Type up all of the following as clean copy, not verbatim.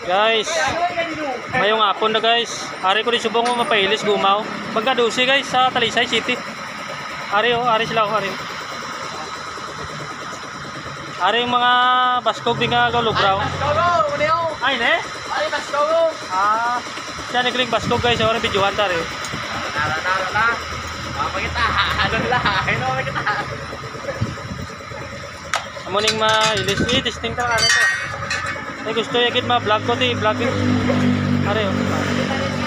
Guys, mayong hapon na guys. Ari ko rin subong mo mapailis gumaw. Magkadusi guys sa Talisay City. Ari sila ari. Ari yung mga baskog din nga galubraw. Ay ne? Ay baskog. Siya nagling baskog guys. Orang videohan tari. Nara. Pakita ano nila. Ano makita. Amuning mailis testing ta ano to. Ay gusto yagit ma-vlog ko ti vlog din. Ari oh.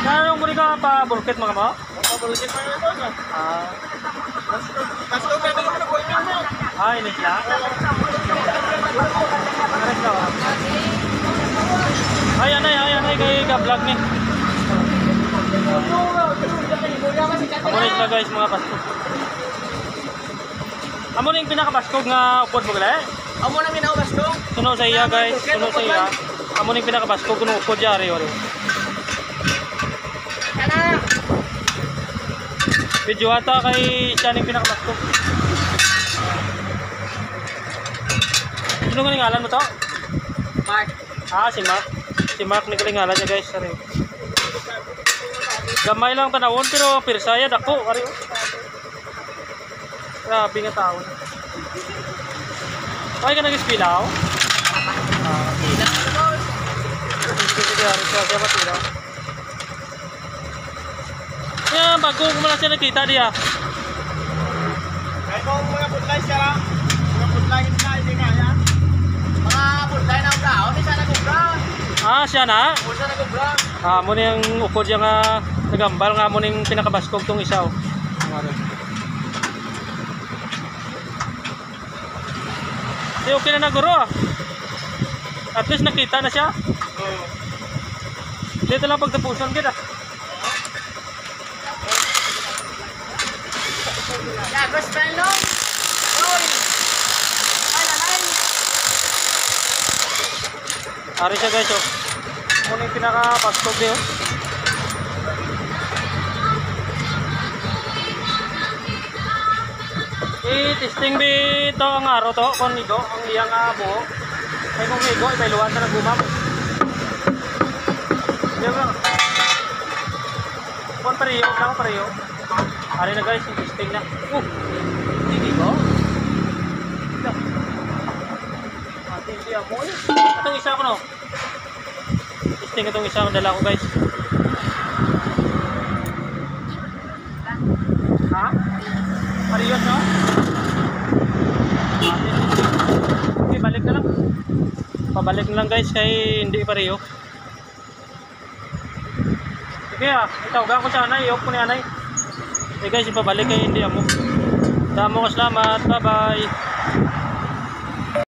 Kanong muli ka pa burket mga mo? Pa burket man ito. Baskog ka dito na boy mo. Ini sila. Ari ka. Ay anay kay ka-vlog ni. Amuning sila guys mga baskog. Amuning pinaka-baskog nga upod mo gala. Amo na minaw baskog. Tuno sa iya guys, tuno sa iya. Amo ning pinaka-baskog kuno upod jari ori. Kana. Video ata kay siya ning pinaka-baskog. Sino nga ngalan mo to? Mark. Si Mark. Si Mark ni ngalan niya guys, ari. Gamay lang tanawon pero pirsaya dako ari. Grabe nga taon. Ay ka nag-ispilaw? Sila na boss. Sige, siya matilaw. Yan, bago ko muna siya nakita diya. Ay ko mga putlay siya. Mga putlay na hindi kaya. Mga putlay na ubra. Oni sana kubra. Siya na? Oni sana kubra. Mo na yung ukod siya nga nagambal nga mo na yung pinakabaskog tong isaw. Di okay na naguro At least nakita na siya. Dito lang pagtapusan kita. Ya, gusto nyo? Oy! Ay! Ari siya guys oh. Muna yung pinaka-baskog niyo. I-testing bito ang araw to. Kung nigo, ang iyang buhok. Ay kung nigo, may luwan na nagumam. Yan lang. Kung pareho. Ari na guys, yung testing na. Hindi ko? Hindi ako. Itong isa ko no. Testing itong isa ko dala ko guys. Parehas no? Okay, balik na lang. Pabalik na lang guys kay hindi pareho. Sige itawagan ko sa anay, i-off ko ni anay. Okay guys, ipabalik kay hindi amo. Damo ka salamat, bye bye.